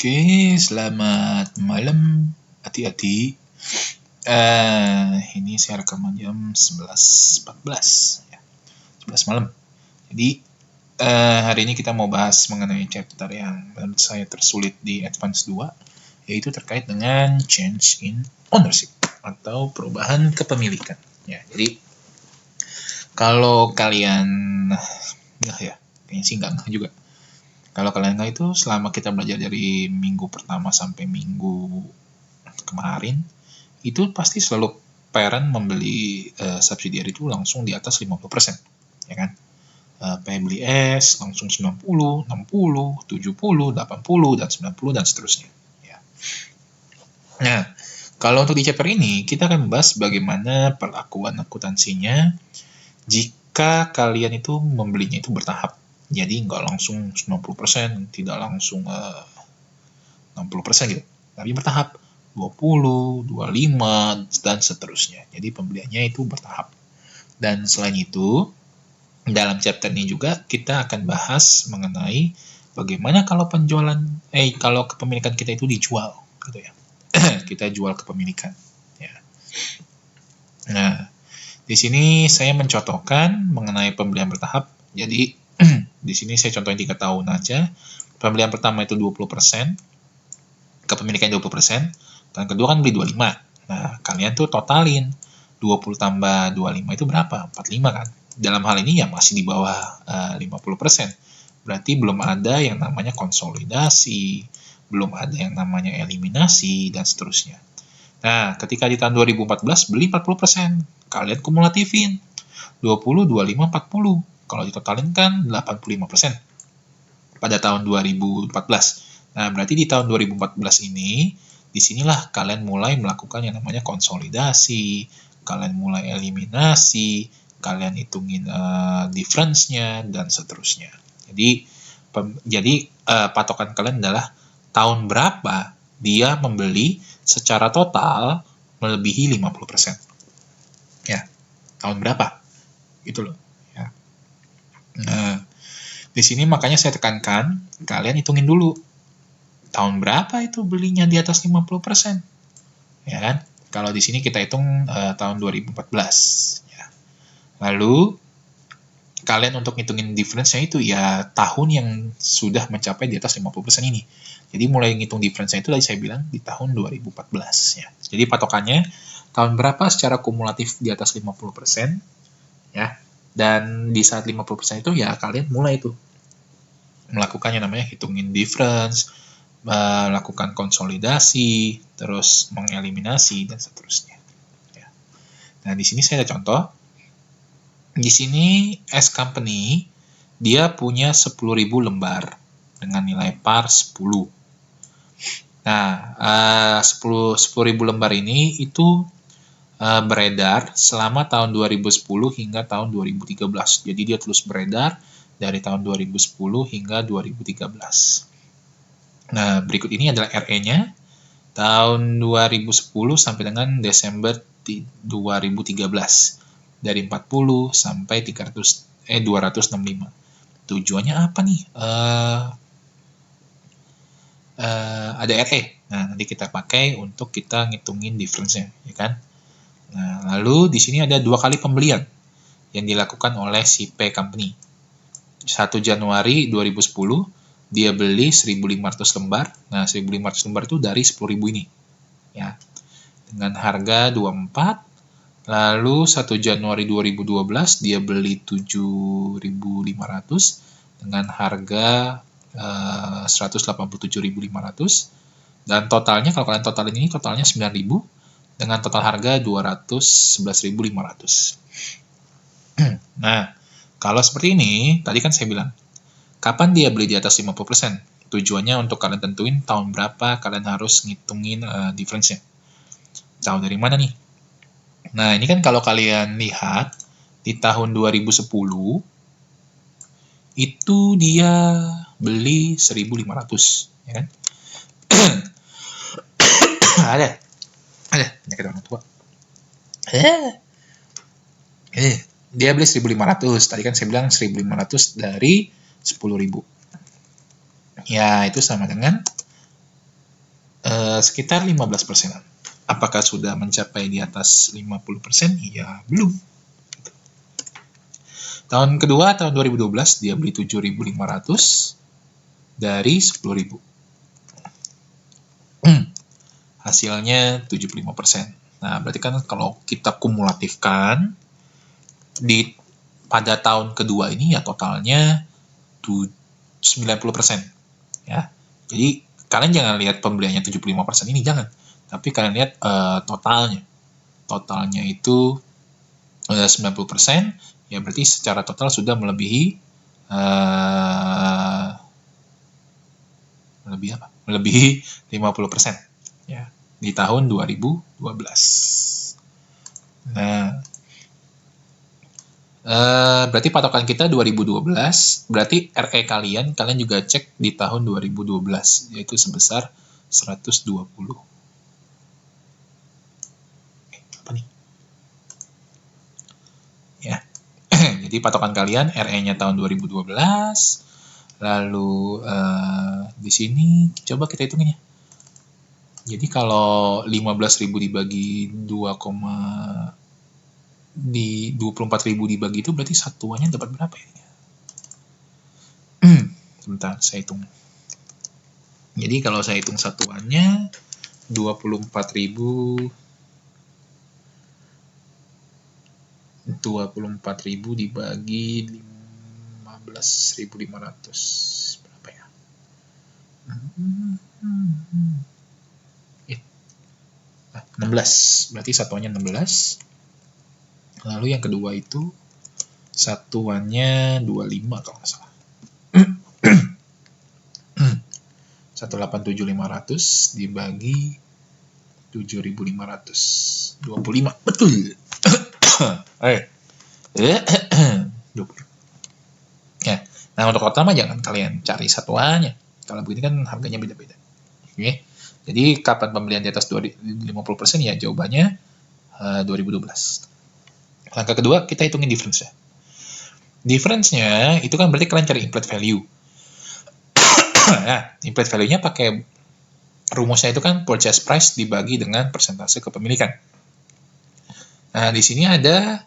Oke, selamat malam hati-hati. Ini saya rekaman jam 11.14 ya, 11 malam. Jadi hari ini kita mau bahas mengenai chapter yang menurut saya tersulit di Advance 2, yaitu terkait dengan change in ownership atau perubahan kepemilikan. Ya, jadi kalau kalian ya, kayaknya sih nggak juga. Kalau kalian nggak itu, selama kita belajar dari minggu pertama sampai minggu kemarin, itu pasti selalu parent membeli subsidiary itu langsung di atas 50%, ya kan? Beli S langsung 90, 60, 70, 80, dan 90, dan seterusnya. Ya. Nah, kalau untuk di chapter ini, kita akan membahas bagaimana perlakuan akuntansinya jika kalian itu membelinya itu bertahap. Jadi nggak langsung 90%, tidak langsung 60% gitu, tapi bertahap 20, 25, dan seterusnya. Jadi pembeliannya itu bertahap. Dan selain itu, dalam chapter ini juga kita akan bahas mengenai bagaimana kalau kalau kepemilikan kita itu dijual, gitu ya. Kita jual kepemilikan. Ya. Nah, di sini saya mencontohkan mengenai pembelian bertahap. Jadi di sini saya contohin 3 tahun aja. Pembelian pertama itu 20%, kepemilikan 20%, dan kedua kan beli 25. Nah, kalian tuh totalin 20 tambah 25 itu berapa? 45 kan? Dalam hal ini ya masih di bawah 50%. Berarti belum ada yang namanya konsolidasi, belum ada yang namanya eliminasi, dan seterusnya. Nah, ketika di tahun 2014 beli 40%, kalian kumulatifin 20, 25, 40. Kalau ditotalin kan 85% pada tahun 2014. Nah, berarti di tahun 2014 ini, disinilah kalian mulai melakukan yang namanya konsolidasi, kalian mulai eliminasi, kalian hitungin difference-nya, dan seterusnya. Jadi patokan kalian adalah tahun berapa dia membeli secara total melebihi 50%. Ya, tahun berapa? Gitu loh. Ya. Nah, di sini makanya saya tekankan, kalian hitungin dulu. Tahun berapa itu belinya di atas 50%? Ya kan? Kalau di sini kita hitung tahun 2014. Ya. Lalu, kalian untuk ngitungin difference-nya itu ya tahun yang sudah mencapai di atas 50% ini. Jadi mulai ngitung difference-nya itu tadi saya bilang di tahun 2014. Ya. Jadi patokannya, tahun berapa secara kumulatif di atas 50%, ya. Dan di saat 50% itu ya kalian mulai itu melakukan yang namanya hitungin difference, melakukan konsolidasi, terus mengeliminasi, dan seterusnya. Ya. Nah, di sini saya ada contoh. Di sini S Company, dia punya 10.000 lembar dengan nilai par 10. Nah, 10.000 lembar ini itu beredar selama tahun 2010 hingga tahun 2013. Jadi dia terus beredar dari tahun 2010 hingga 2013. Nah, berikut ini adalah RE-nya tahun 2010 sampai dengan Desember 2013. Dari 40 sampai 265. Tujuannya apa nih? Ada RE. Nah, nanti kita pakai untuk kita ngitungin difference-nya, ya kan? Nah, lalu di sini ada 2 kali pembelian yang dilakukan oleh si P Company. 1 Januari 2010, dia beli 1.500 lembar. Nah, 1.500 lembar itu dari 10.000 ini. Ya. Dengan harga 24. Lalu 1 Januari 2012, dia beli 7.500 dengan harga 187.500. Dan totalnya, kalau kalian totalin ini, totalnya 9.000. Dengan total harga 211.500. Nah, kalau seperti ini, tadi kan saya bilang, kapan dia beli di atas 50%? Tujuannya untuk kalian tentuin tahun berapa kalian harus ngitungin difference-nya. Tahun dari mana nih? Nah, ini kan kalau kalian lihat, di tahun 2010, itu dia beli 1.500, ya kan? Ada penyakit orang tua. Dia beli 1.500. Tadi kan saya bilang 1.500 dari 10.000. Ya, itu sama dengan sekitar 15%. Apakah sudah mencapai di atas 50%? Ya, belum. Tahun kedua, tahun 2012, dia beli 7.500 dari 10.000. Hasilnya 75%. Nah, berarti kan kalau kita kumulatifkan, pada tahun kedua ini ya totalnya 90%. Ya. Jadi, kalian jangan lihat pembeliannya 75% ini, jangan. Tapi kalian lihat totalnya. Totalnya itu 90%, ya berarti secara total sudah melebihi melebihi 50%, ya, di tahun 2012. Nah, berarti patokan kita 2012, berarti RE kalian juga cek di tahun 2012, yaitu sebesar 120. Apa nih? Ya. Jadi patokan kalian RE-nya tahun 2012, lalu di sini coba kita hitungin ya. Jadi kalau 15.000 dibagi 24.000 dibagi itu berarti satuannya dapat berapa ya? Sebentar, saya hitung. Jadi kalau saya hitung satuannya 24.000 dibagi 15.500 berapa ya? 16, berarti satuannya 16. Lalu yang kedua itu satuannya 25 kalau nggak salah. 187.500 dibagi 7.500, 25, betul. 20. Ya. Nah, untuk total mah jangan kalian cari satuannya. Kalau begini kan harganya beda-beda. Oke. Jadi kapan pembelian di atas 50%? Ya jawabannya 2012. Langkah kedua, kita hitungin difference-nya. Difference-nya itu kan berarti kalian cari implied value. Nah, implied value-nya pakai rumusnya itu kan purchase price dibagi dengan persentase kepemilikan. Nah, di sini ada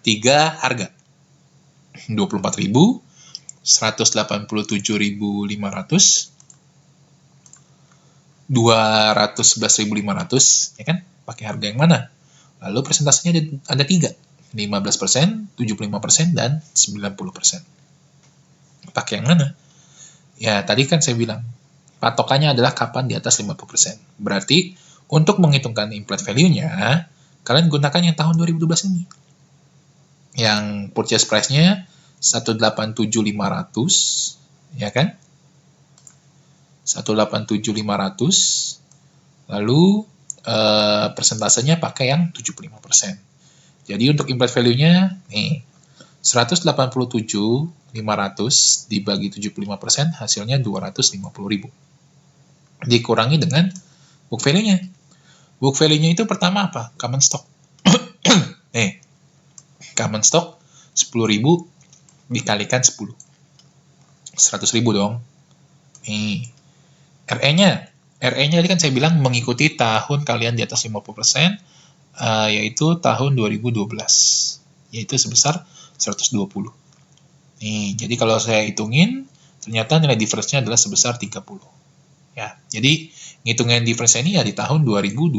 3 harga. 24.000, 187.500, 211.500, ya kan? Pakai harga yang mana? Lalu persentasenya ada 3. 15%, 75%, dan 90%. Pakai yang mana? Ya, tadi kan saya bilang, patokannya adalah kapan di atas 50%. Berarti, untuk menghitungkan implied value-nya, kalian gunakan yang tahun 2012 ini. Yang purchase price-nya 187.500, ya kan? 187.500, lalu persentasenya pakai yang 75%. Jadi untuk implied value-nya, nih, 187.500 dibagi 75%, hasilnya 250.000. Dikurangi dengan book value-nya. Book value-nya itu pertama apa? Common stock. Nih, common stock 10.000 dikalikan 10. 100.000 dong. Nih, RE-nya tadi kan saya bilang mengikuti tahun kalian di atas 50%, yaitu tahun 2012, yaitu sebesar 120. Nih, jadi kalau saya hitungin, ternyata nilai difference-nya adalah sebesar 30. Ya, jadi ngitungin difference ini ya di tahun 2012.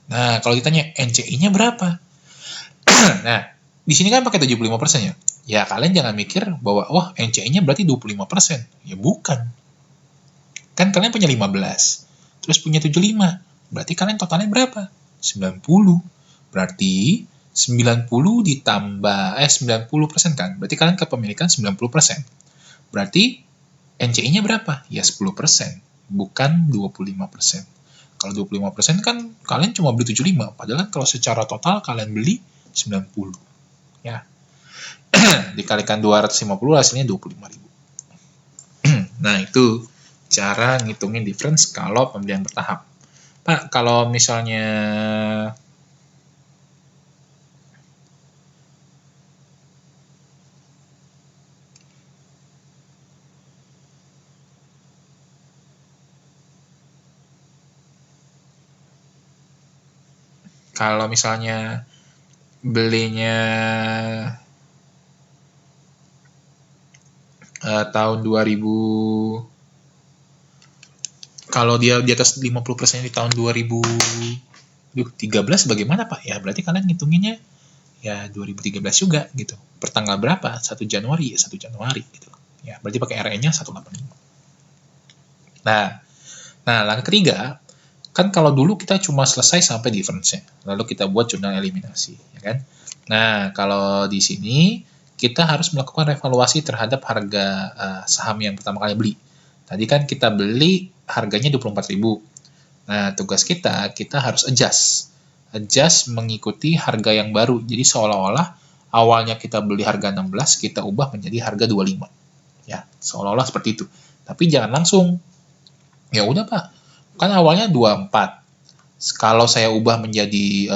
Nah, kalau ditanya NCI-nya berapa? Nah, di sini kan pakai 75% ya. Ya, kalian jangan mikir bahwa, wah, NCI-nya berarti 25%. Ya, bukan. Kan kalian punya 15, terus punya 75. Berarti kalian totalnya berapa? 90. Berarti 90 ditambah 90% kan? Berarti kalian kepemilikan 90%. Berarti NCI-nya berapa? Ya 10%, bukan 25%. Kalau 25% kan kalian cuma beli 75, padahal kan kalau secara total kalian beli 90. Ya. Dikalikan 250 hasilnya 25.000. Nah, itu cara ngitungin difference kalau pembelian bertahap. Pak, kalau misalnya Kalau misalnya belinya tahun 2000, kalau dia di atas 50% di tahun 2013 bagaimana Pak? Ya berarti kalian ngitunginnya ya 2013 juga gitu. Pertanggal berapa? 1 Januari, ya 1 Januari gitu. Ya, berarti pakai RE-nya 185. Nah, langkah ketiga, kan kalau dulu kita cuma selesai sampai difference-nya. Lalu kita buat jurnal eliminasi, ya kan? Nah, kalau di sini kita harus melakukan evaluasi terhadap harga saham yang pertama kali beli. Tadi kan kita beli harganya 24.000. Nah, tugas kita harus adjust. Adjust mengikuti harga yang baru. Jadi seolah-olah awalnya kita beli harga 16, kita ubah menjadi harga 25. Ya, seolah-olah seperti itu. Tapi jangan langsung. Ya udah Pak, kan awalnya 24. Kalau saya ubah menjadi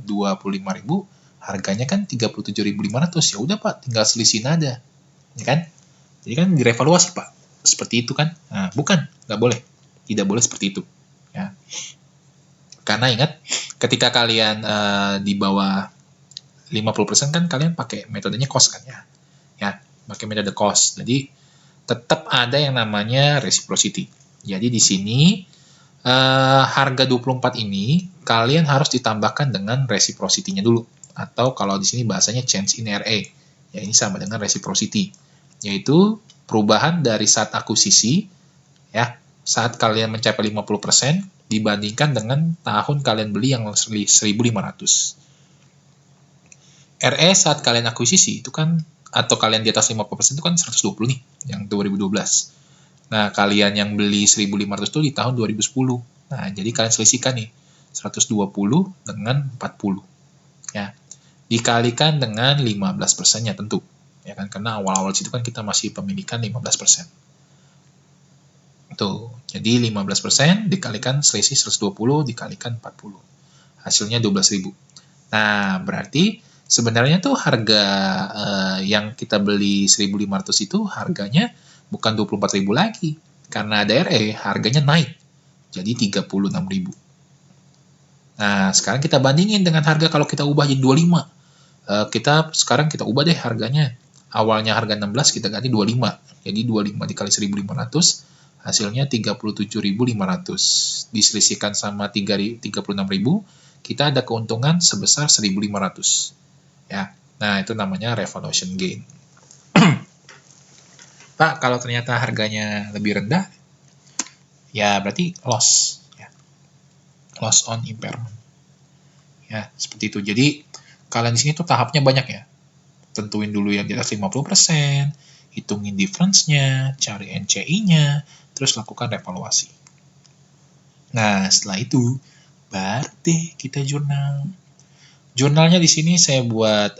25.000, harganya kan 37.500. Ya udah Pak, tinggal selisih nada. Ya kan? Jadi kan direvaluasi Pak. Seperti itu kan? Nah, bukan, nggak boleh. Tidak boleh seperti itu. Ya. Karena ingat, ketika kalian di bawah 50% kan kalian pakai metodenya cost kan ya. Ya, pakai metode cost. Jadi tetap ada yang namanya reciprocity. Jadi di sini harga 24 ini kalian harus ditambahkan dengan reciprocity-nya dulu. Atau kalau di sini bahasanya change in RA. Ya ini sama dengan reciprocity. Yaitu perubahan dari saat akuisisi ya, saat kalian mencapai 50% dibandingkan dengan tahun kalian beli yang 1.500. RE saat kalian akuisisi itu kan, atau kalian di atas 50% itu kan 120 nih, yang 2012. Nah, kalian yang beli 1.500 itu di tahun 2010. Nah, jadi kalian selisihkan nih, 120 dengan 40. Ya, dikalikan dengan 15%-nya tentu. Ya kan, karena awal-awal situ kan kita masih pemilikan 15%. Tuh, jadi 15% dikalikan selisih 120 dikalikan 40. Hasilnya 12.000. Nah, berarti sebenarnya tuh harga yang kita beli 1.500 itu harganya bukan 24.000 lagi. Karena ada RE, harganya naik. Jadi 36.000. Nah, sekarang kita bandingin dengan harga kalau kita ubah jadi 25. Sekarang kita ubah deh harganya. Awalnya harga 16, kita ganti 25. Jadi 25 dikali 1.500, hasilnya 37.500. Diselisihkan sama 36.000, kita ada keuntungan sebesar 1.500. Ya, nah itu namanya revaluation gain. Pak, kalau ternyata harganya lebih rendah, ya berarti loss. Ya. Loss on impairment. Ya, seperti itu. Jadi, kalian di sini tuh tahapnya banyak ya. Tentuin dulu yang di atas 50%, hitungin difference-nya, cari NCI-nya, terus lakukan revaluasi. Nah, setelah itu, baru deh kita jurnal. Jurnalnya di sini saya buat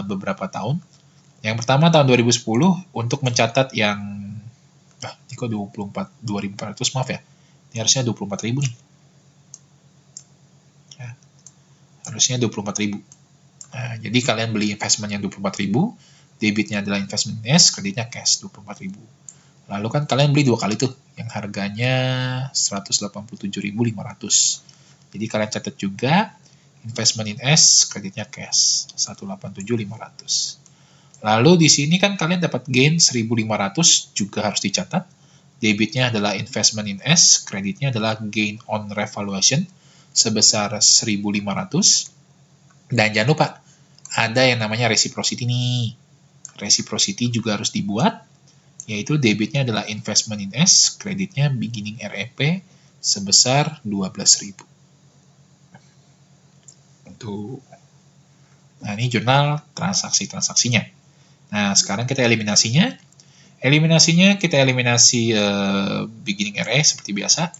beberapa tahun. Yang pertama tahun 2010 untuk mencatat yang ini kok 2.400, maaf ya. Ini harusnya 24.000 nih. Ya, harusnya 24.000. Nah, jadi kalian beli investment yang 24.000, debitnya adalah investment S, kreditnya cash 24.000. Lalu kan kalian beli 2 kali tuh, yang harganya 187.500. Jadi kalian catat juga investment in S, kreditnya cash 187.500. Lalu di sini kan kalian dapat gain 1.500, juga harus dicatat. Debitnya adalah investment in S, kreditnya adalah gain on revaluation sebesar 1.500. Dan jangan lupa, ada yang namanya reciprocity nih. Reciprocity juga harus dibuat, yaitu debitnya adalah investment in S, kreditnya beginning REP sebesar 12.000. Tuh. Nah, ini jurnal transaksi-transaksinya. Nah, sekarang kita eliminasinya. Eliminasinya kita eliminasi beginning RE seperti biasa,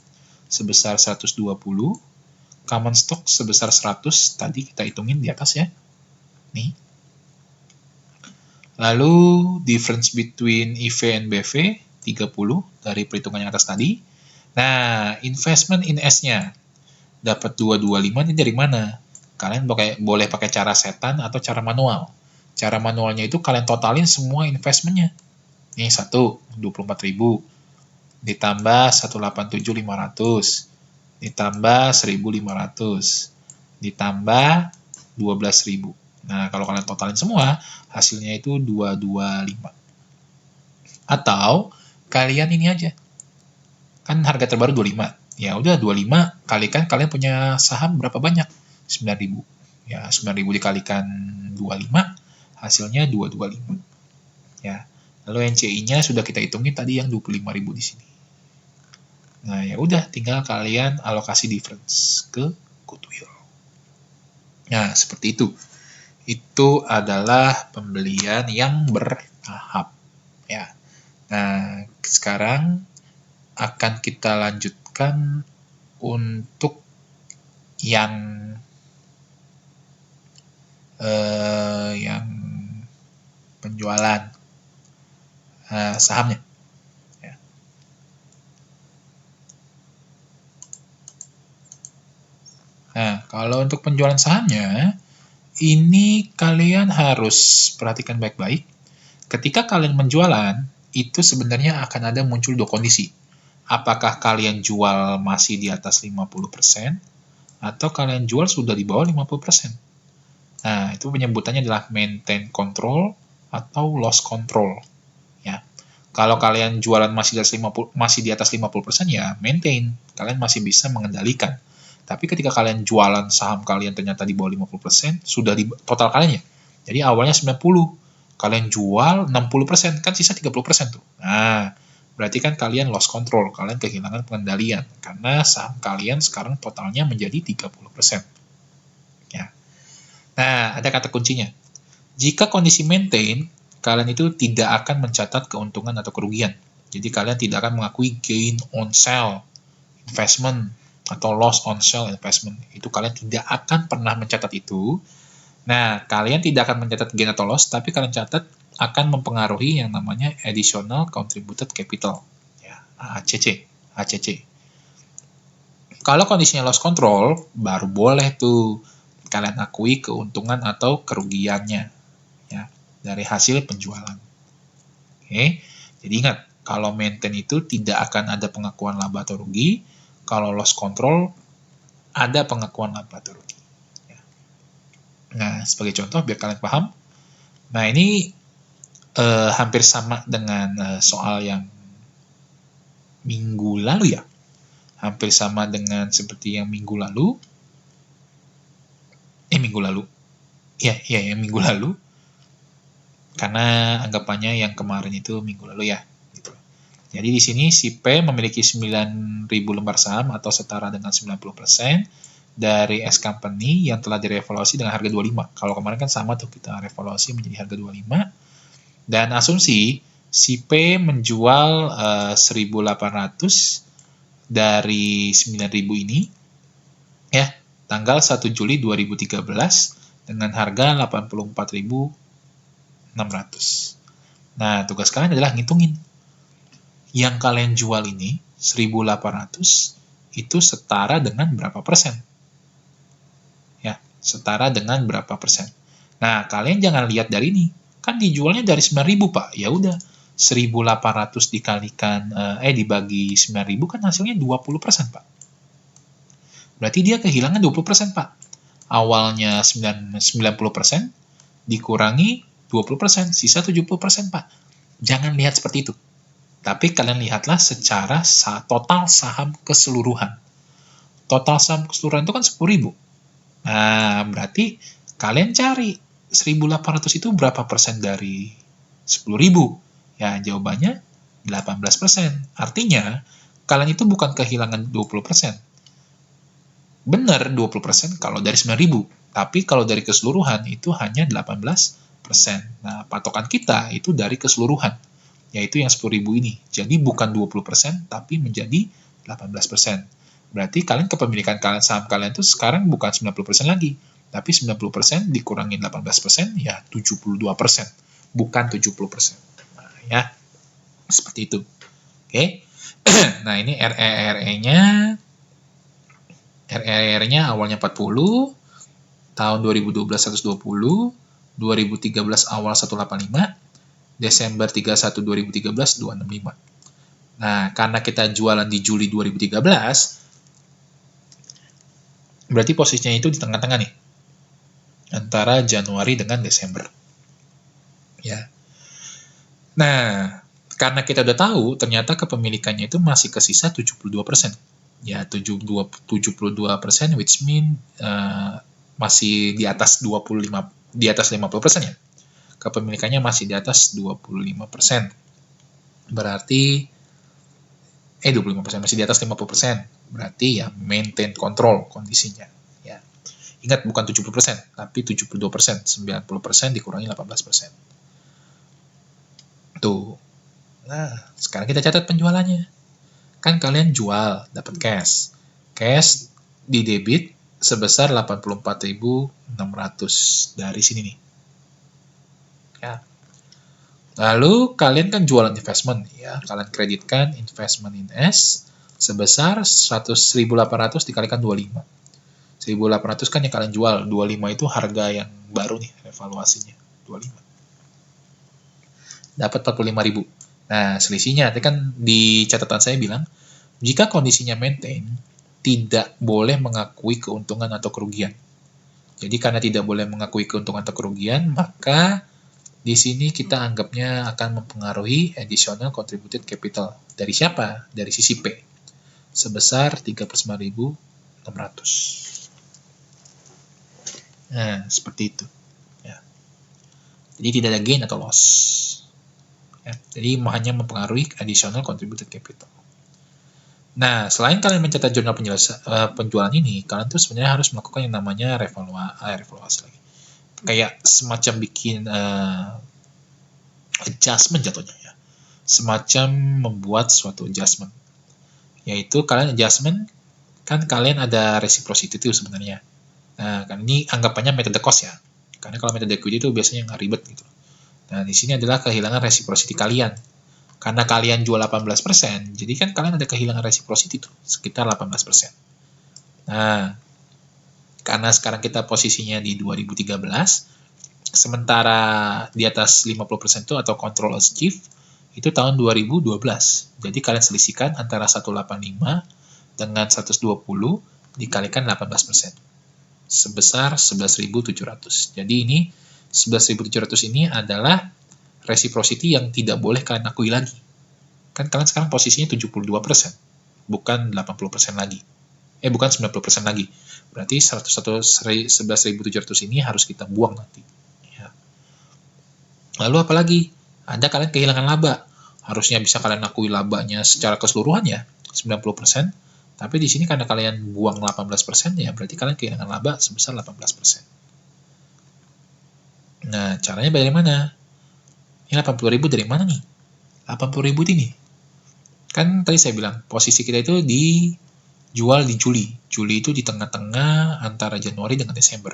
sebesar 120. Common stock sebesar 100, tadi kita hitungin di atas ya. Nih. Lalu difference between EV and BV 30 dari perhitungan yang atas tadi. Nah, investment in S-nya dapat 225 ini dari mana? Kalian boleh pakai cara setan atau cara manual. Cara manualnya itu kalian totalin semua investmentnya. Nih 24.000 ditambah 187.500 ditambah 1.500 ditambah 12.000. Nah, kalau kalian totalin semua, hasilnya itu 225. Atau kalian ini aja. Kan harga terbaru 25. Ya udah 25 kalikan kalian punya saham berapa banyak? 9.000. Ya, 9.000 dikalikan 25, hasilnya 225. Ya. Lalu NCI-nya sudah kita hitungin tadi yang 25.000 di sini. Nah, ya udah tinggal kalian alokasi difference ke goodwill. Nah, seperti itu. Itu adalah pembelian yang bertahap. Ya. Nah, sekarang akan kita lanjutkan untuk yang penjualan sahamnya. Ya. Nah, kalau untuk penjualan sahamnya, ini kalian harus perhatikan baik-baik. Ketika kalian menjualan, itu sebenarnya akan ada muncul dua kondisi. Apakah kalian jual masih di atas 50%, atau kalian jual sudah di bawah 50%. Nah, itu penyebutannya adalah maintain control atau loss control. Ya. Kalau kalian jualan masih di atas 50%, ya maintain. Kalian masih bisa mengendalikan. Tapi ketika kalian jualan saham kalian ternyata di bawah 50%, sudah di total kalian ya. Jadi awalnya 90, kalian jual 60%, kan sisa 30% tuh. Nah, berarti kan kalian loss control, kalian kehilangan pengendalian. Karena saham kalian sekarang totalnya menjadi 30%. Ya. Nah, ada kata kuncinya. Jika kondisi maintain, kalian itu tidak akan mencatat keuntungan atau kerugian. Jadi kalian tidak akan mengakui gain on sell investment atau loss on sell investment. Itu kalian tidak akan pernah mencatat itu. Nah, kalian tidak akan mencatat gain atau loss, tapi kalian catat akan mempengaruhi yang namanya additional contributed capital. Ya, ACC. Kalau kondisinya loss control, baru boleh tuh kalian akui keuntungan atau kerugiannya ya dari hasil penjualan. Oke. Jadi ingat, kalau maintain itu tidak akan ada pengakuan laba atau rugi. Kalau loss control ada pengakuan laba atau rugi. Ya. Nah, sebagai contoh biar kalian paham. Nah, ini hampir sama dengan soal yang minggu lalu ya. Hampir sama dengan seperti yang minggu lalu. Yang minggu lalu. Karena anggapannya yang kemarin itu minggu lalu ya. Gitu. Jadi di sini si P memiliki 9.000 lembar saham atau setara dengan 90% dari S Company yang telah direvaluasi dengan harga 25. Kalau kemarin kan sama tuh, kita revaluasi menjadi harga 25. Dan asumsi si P menjual 1.800 dari 9.000 ini ya, tanggal 1 Juli 2013 dengan harga 84.600. Nah, tugas kalian adalah ngitungin. Yang kalian jual ini, 1.800, itu setara dengan berapa persen? Ya, setara dengan berapa persen. Nah, kalian jangan lihat dari ini. Kan dijualnya dari 9.000, Pak. Ya udah, 1.800 dikalikan, dibagi 9.000 kan hasilnya 20%, Pak. Berarti dia kehilangan 20%, Pak. Awalnya 90% dikurangi 20%, sisa 70%, Pak. Jangan lihat seperti itu. Tapi kalian lihatlah secara total saham keseluruhan. Total saham keseluruhan itu kan 10.000. Nah, berarti kalian cari 1.800 itu berapa persen dari 10.000? Ya, jawabannya 18%. Artinya, kalian itu bukan kehilangan 20%. Benar 20% kalau dari 9.000, tapi kalau dari keseluruhan itu hanya 18%. Nah, patokan kita itu dari keseluruhan, yaitu yang 10.000 ini. Jadi bukan 20%, tapi menjadi 18%. Berarti kalian kepemilikan kalian saham kalian itu sekarang bukan 90% lagi, tapi 90% dikurangin 18%, ya 72%, bukan 70%. Nah, ya, seperti itu. Oke. Nah, ini RERE-nya awalnya 40, tahun 2012 120, 2013 awal 185, Desember 31 2013 265. Nah, karena kita jualan di Juli 2013, Berarti posisinya itu di tengah-tengah nih, antara Januari dengan Desember. Ya. Nah, karena kita udah tahu, ternyata kepemilikannya itu masih kesisa 72%. Ya, 72%, which mean masih di atas 50% ya. Kepemilikannya masih di atas 25%. Berarti 25%, masih di atas 50%. Berarti ya maintain control kondisinya. Ya. Ingat, bukan 70%, tapi 72%. 90% dikurangi 18%. Tuh. Nah, sekarang kita catat penjualannya. Kan kalian jual, dapat cash. Cash di debit sebesar 84.600 dari sini nih. Ya. Lalu kalian kan jualan investment, ya. Kalian kreditkan investment in S sebesar 100.800 dikalikan 25. 1.800 kan yang kalian jual, 25 itu harga yang baru nih, evaluasinya 25. Dapat 45.000. Nah, selisihnya, tadi kan di catatan saya bilang, jika kondisinya maintain, tidak boleh mengakui keuntungan atau kerugian. Jadi karena tidak boleh mengakui keuntungan atau kerugian, maka di sini kita anggapnya akan mempengaruhi additional contributed capital. Dari siapa? Dari sisi P. Sebesar 39.600. Nah, seperti itu. Ya. Jadi tidak ada gain atau loss. Ya. Jadi hanya mempengaruhi additional contributed capital. Nah, selain kalian mencatat jurnal penjualan ini, kalian tuh sebenarnya harus melakukan yang namanya revaluasi lagi. Kayak semacam bikin adjustment jatuhnya ya. Semacam membuat suatu adjustment. Yaitu kalian adjustment, kan kalian ada reciprocity itu sebenarnya. Nah, kan ini anggapannya metode cost ya. Karena kalau metode equity itu biasanya nggak ribet gitu. Nah, di sini adalah kehilangan reciprocity kalian. Karena kalian jual 18%, jadi kan kalian ada kehilangan reciprocity tuh, sekitar 18%. Nah, karena sekarang kita posisinya di 2013, sementara di atas 50% itu atau control achieve, itu tahun 2012. Jadi kalian selisihkan antara 185 dengan 120 dikalikan 18%. Sebesar 11.700. Jadi ini 11.700 ini adalah reciprocity yang tidak boleh kalian akui lagi. Kan kalian sekarang posisinya 72%, bukan 80% lagi. Bukan 90% lagi. Berarti 11.700 ini harus kita buang nanti. Ya. Lalu apalagi? Ada kalian kehilangan laba. Harusnya bisa kalian akui labanya secara keseluruhan ya, 90%. Tapi di sini karena kalian buang 18%, ya berarti kalian kehilangan laba sebesar 18%. Nah, caranya bagaimana? Ini 80.000 dari mana nih? 80.000 ini. Kan tadi saya bilang, posisi kita itu dijual di Juli. Juli itu di tengah-tengah antara Januari dengan Desember.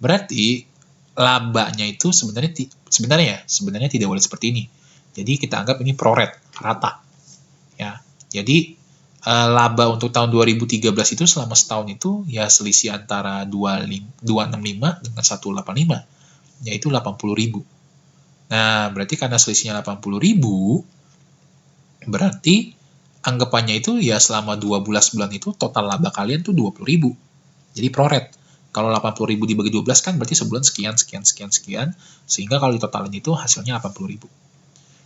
Berarti labanya itu sebenarnya tidak boleh seperti ini. Jadi kita anggap ini pro-rate, rata. Ya. Jadi laba untuk tahun 2013 itu selama setahun itu ya selisih antara 265 dengan 185, yaitu 80.000. Nah, berarti karena selisihnya 80.000, berarti anggapannya itu ya selama 12 bulan itu total laba kalian tuh 20.000. Jadi pro-rate. Kalau 80.000 dibagi 12 kan berarti sebulan sekian, sehingga kalau ditotalin itu hasilnya 80.000.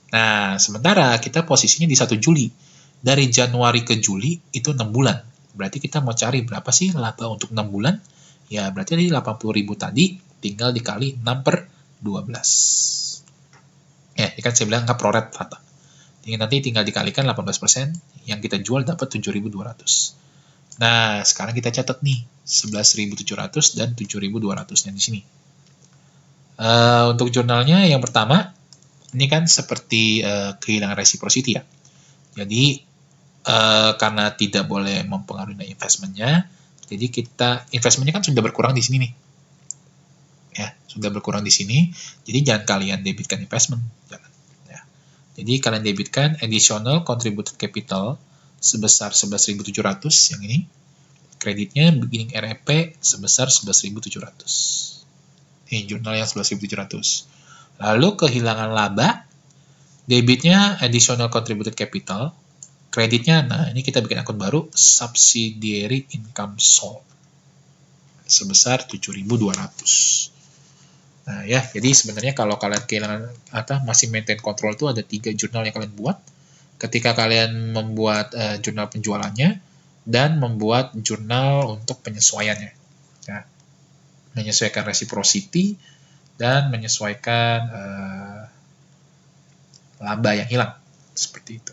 Nah, sementara kita posisinya di 1 Juli. Dari Januari ke Juli itu 6 bulan. Berarti kita mau cari berapa sih laba untuk 6 bulan? Ya, berarti dari 80.000 tadi tinggal dikali 6/12. Ya, ini kan saya bilang nggak pro-rate rata. Nanti tinggal dikalikan 18%, yang kita jual dapat 7.200. Nah, sekarang kita catat nih, 11.700 dan 7.200-nya di sini. Untuk jurnalnya yang pertama, ini kan seperti kehilangan reciprocity ya. Jadi, karena tidak boleh mempengaruhi investmentnya, jadi investmentnya kan sudah berkurang di sini nih. Ya, sudah berkurang di sini, jadi jangan kalian debitkan investment, jangan. Ya. Jadi kalian debitkan additional contributed capital sebesar 11.700 yang ini, kreditnya beginning REP sebesar 11.700. Ini jurnal yang 11.700. Lalu kehilangan laba, debitnya additional contributed capital, kreditnya, nah ini kita bikin akun baru, subsidiary income sold. sebesar 7.200. Nah ya, jadi sebenarnya kalau kalian kehilangan atau masih maintain control itu ada 3 jurnal yang kalian buat. Ketika kalian membuat jurnal penjualannya dan membuat jurnal untuk penyesuaiannya. Ya, menyesuaikan reciprocity dan menyesuaikan laba yang hilang. Seperti itu.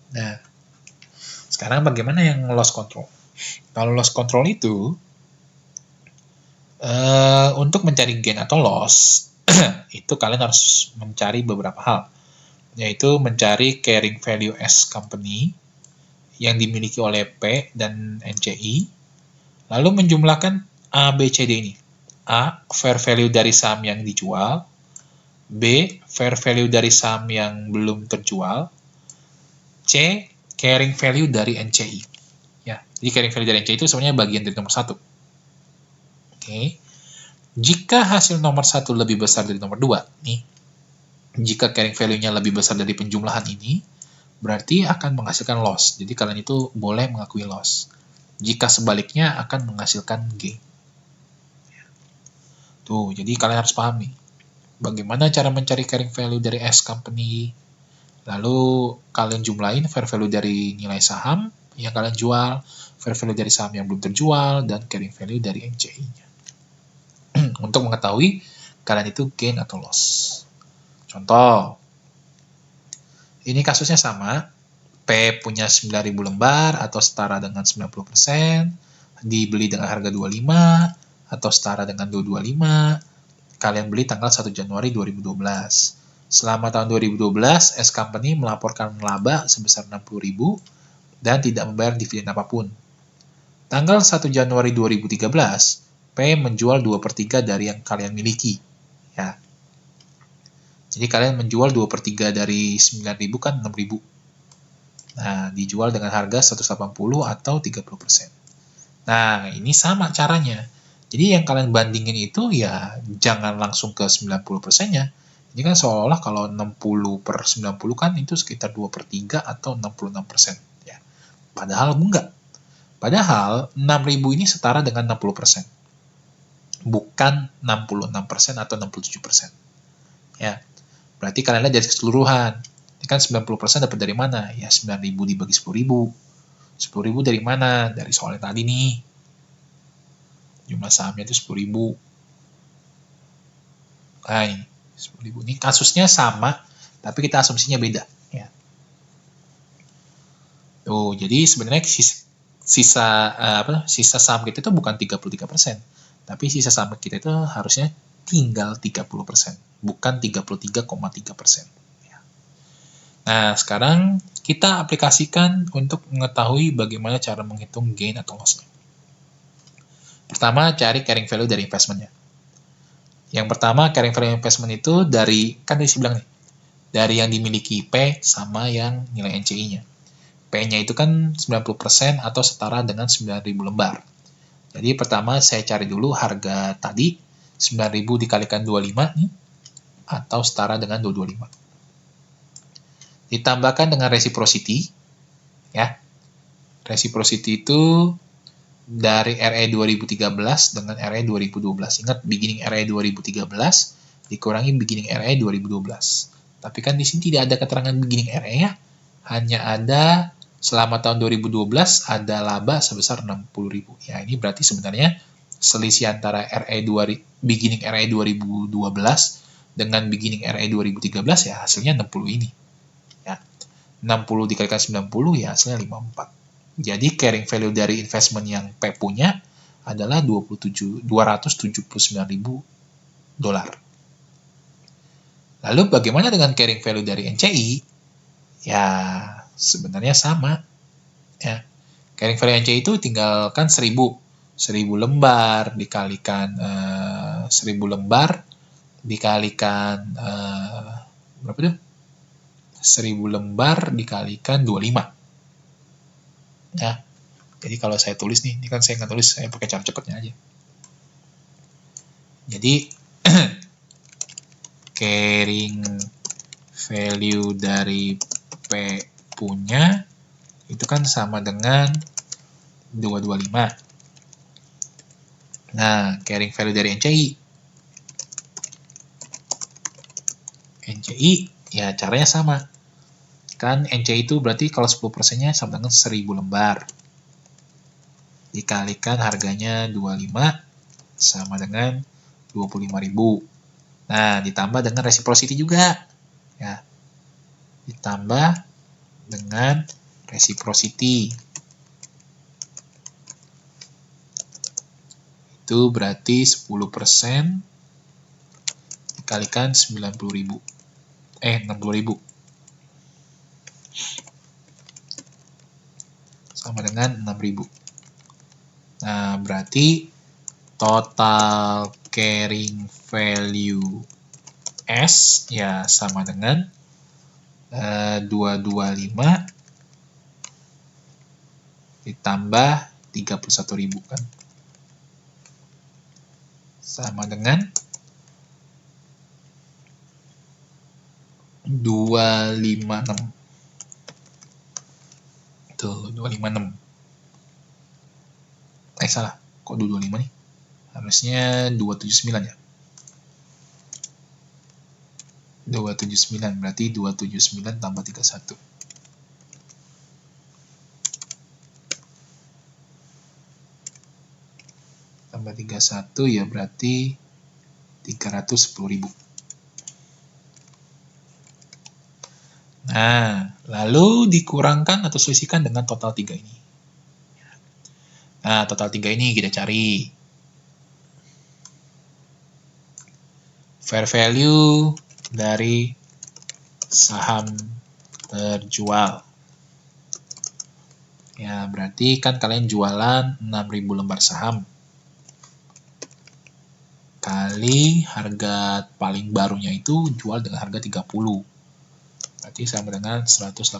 Nah, sekarang bagaimana yang loss control? Kalau loss control itu, untuk mencari gain atau loss, itu kalian harus mencari beberapa hal, yaitu mencari carrying value as company yang dimiliki oleh P dan NCI, lalu menjumlahkan A, B, C, D ini. A, fair value dari saham yang dijual, B, fair value dari saham yang belum terjual, C, carrying value dari NCI. Ya, jadi carrying value dari NCI itu sebenarnya bagian dari nomor 1. Oke. Jika hasil nomor 1 lebih besar dari nomor 2, nih, jika carrying value-nya lebih besar dari penjumlahan ini, berarti akan menghasilkan loss. Jadi kalian itu boleh mengakui loss. Jika sebaliknya akan menghasilkan gain. Tuh, jadi kalian harus paham nih, bagaimana cara mencari carrying value dari S company, lalu kalian jumlahin fair value dari nilai saham yang kalian jual, fair value dari saham yang belum terjual, dan carrying value dari NCI-nya. Untuk mengetahui kalian itu gain atau loss. Contoh, ini kasusnya sama, P punya 9.000 lembar atau setara dengan 90%, dibeli dengan harga 25 atau setara dengan 225, kalian beli tanggal 1 Januari 2012. Selama tahun 2012, S Company melaporkan laba sebesar 60.000 dan tidak membayar dividen apapun. Tanggal 1 Januari 2013, P menjual 2/3 dari yang kalian miliki. Ya. Jadi kalian menjual 2/3 dari 9.000 kan 6.000. Nah, dijual dengan harga 180 atau 30%. Nah, ini sama caranya. Jadi yang kalian bandingin itu ya jangan langsung ke 90%-nya. Ini kan seolah-olah kalau 60/90 kan itu sekitar 2/3 atau 66%. Ya. Padahal enggak. Padahal 6.000 ini setara dengan 60%. Bukan 66% atau 67%. Ya. Berarti kalian lihat dari keseluruhan. Ini kan 90% dapat dari mana? Ya 9.000 dibagi 10.000. 10.000 dari mana? Dari soalnya tadi nih. Jumlah sahamnya itu 10.000. Nah, ini 10.000. Ini kasusnya sama, tapi kita asumsinya beda. Ya. Tuh, jadi sebenarnya sisa saham kita itu bukan 33%, tapi sisa saham kita itu harusnya tinggal 30%, bukan 33,3%. Ya. Nah, sekarang kita aplikasikan untuk mengetahui bagaimana cara menghitung gain atau loss-nya. Pertama, cari carrying value dari investment-nya. Yang pertama, carrying value investment itu dari, kan tadi saya bilang nih, dari yang dimiliki P sama yang nilai NCI-nya. P-nya itu kan 90% atau setara dengan 9.000 lembar. Jadi pertama saya cari dulu harga tadi, 9.000 dikalikan 25 nih, atau setara dengan 225. Ditambahkan dengan reciprocity, ya. Reciprocity itu dari RE 2013 dengan RE 2012. Ingat, beginning RE 2013 dikurangi beginning RE 2012. Tapi kan di sini tidak ada keterangan beginning RE ya. Hanya ada selama tahun 2012 ada laba sebesar 60.000. Ya, ini berarti sebenarnya selisih antara beginning RE 2012 dengan beginning RE 2013 ya hasilnya 60 ini. Ya. 60 dikalikan 90 ya hasilnya 54. Jadi carrying value dari investment yang P punya adalah 279.000 dolar. Lalu bagaimana dengan carrying value dari NCI? Ya, sebenarnya sama. Ya. Carrying value NCI itu tinggalkan 1.000 lembar dikalikan 1.000 lembar dikalikan berapa itu? 1.000 lembar dikalikan 25. Ya. Jadi kalau saya tulis nih, ini kan saya nggak tulis, saya pakai cara cepatnya aja. Jadi carrying value dari P punya itu kan sama dengan 225. Nah, carrying value dari NCI ya caranya sama. Kan NCI itu berarti kalau 10%-nya sama dengan 1000 lembar. Dikalikan harganya 25 sama dengan 25.000. Nah, ditambah dengan reciprocity juga. Ya. Ditambah dengan reciprocity. Itu berarti 10% dikalikan 60.000. 60.000. Sama dengan 6.000. Nah, berarti total carrying value S ya sama dengan 225 ditambah 31.000 kan. Sama dengan 256. Tuh, 256. Salah. Kok 225 nih? Harusnya 279 ya. 279 berarti 279 tambah 31. Tambah 31 ya berarti 310.000. Nah, lalu dikurangkan atau selisihkan dengan total 3 ini. Nah, total 3 ini kita cari. Fair value dari saham terjual. Ya, berarti kan kalian jualan 6.000 lembar saham. Kali harga paling barunya itu jual dengan harga 30. Berarti sama dengan 180.000.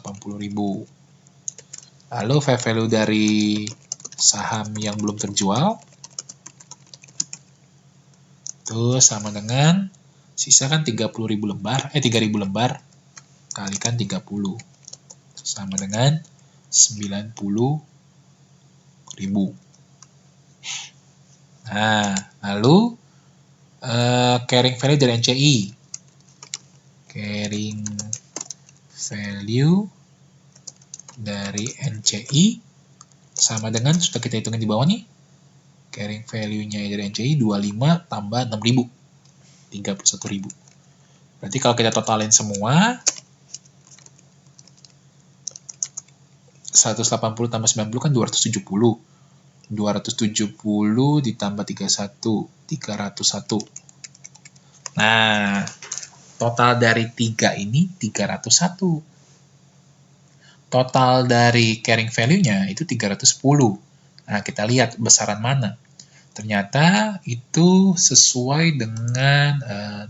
Lalu fair value dari saham yang belum terjual itu sama dengan sisa kan 30.000 lembar, 3.000 lembar kalikan 30 sama dengan 90.000. Nah, lalu carrying value dari NCI. Carrying value dari NCI sama dengan, sudah kita hitungin di bawah nih, carrying value-nya dari NCI 25 tambah 6.000, 31.000. Berarti kalau kita totalin semua, 180 tambah 90 kan 270. 270 ditambah 31, 301. Nah, total dari 3 ini 301. Total dari carrying value-nya itu 310. Nah, kita lihat besaran mana. Ternyata itu sesuai dengan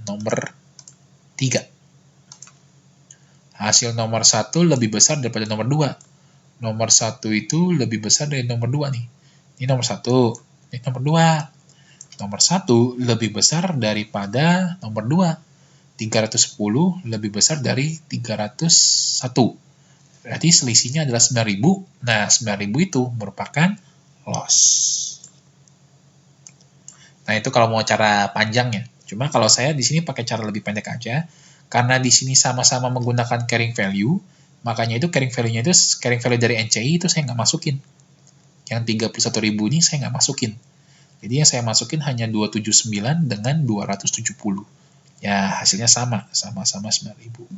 nomor 3. Hasil nomor 1 lebih besar daripada nomor 2. Nomor 1 itu lebih besar dari nomor 2 nih. Ini nomor 1, ini nomor 2. Nomor 1 lebih besar daripada nomor 2. 310 lebih besar dari 301. Berarti selisihnya adalah 9.000. Nah, 9.000 itu merupakan loss. Nah, itu kalau mau cara panjangnya. Cuma kalau saya di sini pakai cara lebih pendek aja. Karena di sini sama-sama menggunakan carrying value, makanya itu carrying value-nya itu, carrying value dari NCI itu saya nggak masukin. Yang 31.000 ini saya nggak masukin. Jadi yang saya masukin hanya 279 dengan 270. Ya, hasilnya sama-sama 9.000.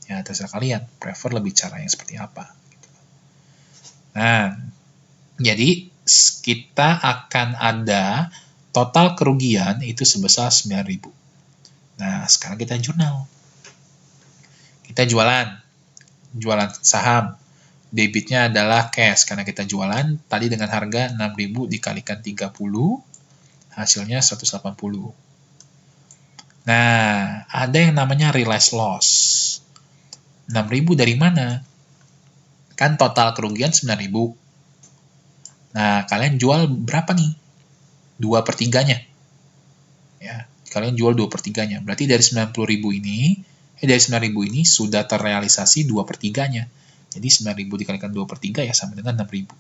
Ya, terserah kalian, prefer lebih cara yang seperti apa. Nah, jadi kita akan ada total kerugian itu sebesar 9.000. Nah, sekarang kita jurnal. Kita jualan saham. Debitnya adalah cash, karena kita jualan tadi dengan harga 6.000 dikalikan 30, hasilnya 180. Nah, ada yang namanya realized loss. 6.000 dari mana? Kan total kerugian 9.000. Nah, kalian jual berapa nih? 2/3-nya. Ya. kalian jual 2/3-nya. Berarti dari 90.000 ini, dari 9.000 ini sudah terrealisasi 2/3-nya. Jadi 9.000 dikalikan 2/3 ya sama dengan 6.000.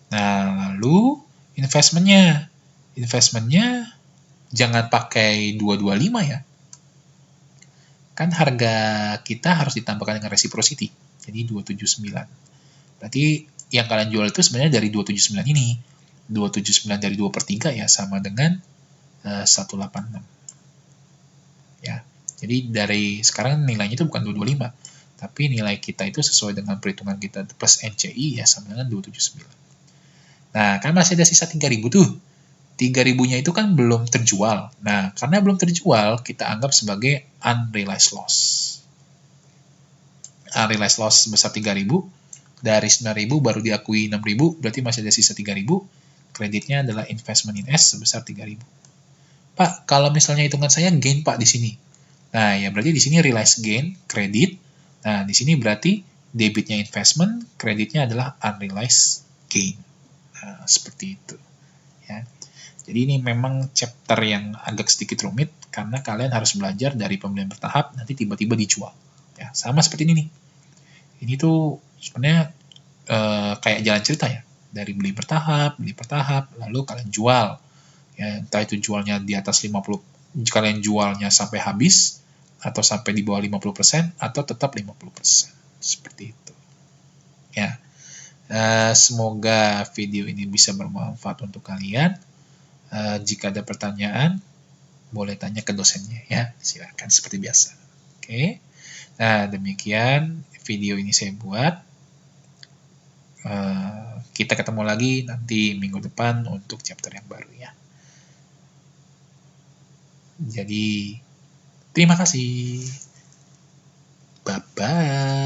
Nah, lalu investmentnya. Investmentnya jangan pakai 225 ya. Kan harga kita harus ditambahkan dengan reciprocity. Jadi 279. Berarti yang kalian jual itu sebenarnya dari 279 ini. 279 dari 2/3 ya sama dengan 186. Ya. Jadi dari sekarang nilainya itu bukan 225, tapi nilai kita itu sesuai dengan perhitungan kita plus NCI ya sama dengan 279. Nah, kan masih ada sisa 3.000 tuh. 3.000-nya itu kan belum terjual. Nah, karena belum terjual, kita anggap sebagai unrealized loss. Unrealized loss sebesar 3.000, dari 9.000 baru diakui 6.000, berarti masih ada sisa 3.000. Kreditnya adalah investment in S sebesar 3.000. Pak, kalau misalnya hitungan saya gain Pak di sini. Nah, ya berarti di sini realized gain, kredit. Nah, di sini berarti debitnya investment, kreditnya adalah unrealized gain. Nah, seperti itu. Ya. Jadi ini memang chapter yang agak sedikit rumit, karena kalian harus belajar dari pembelian bertahap, nanti tiba-tiba dijual. Ya, sama seperti ini nih. Ini tuh sebenarnya kayak jalan cerita ya. Dari beli bertahap, lalu kalian jual. Ya, entah itu jualnya di atas 50, kalian jualnya sampai habis, atau sampai di bawah 50%, atau tetap 50%. Seperti itu. Ya. Semoga video ini bisa bermanfaat untuk kalian. Jika ada pertanyaan, boleh tanya ke dosennya ya. Silakan seperti biasa. Oke. Nah, demikian video ini saya buat. Kita ketemu lagi nanti minggu depan untuk chapter yang baru ya. Jadi, terima kasih. Bye-bye.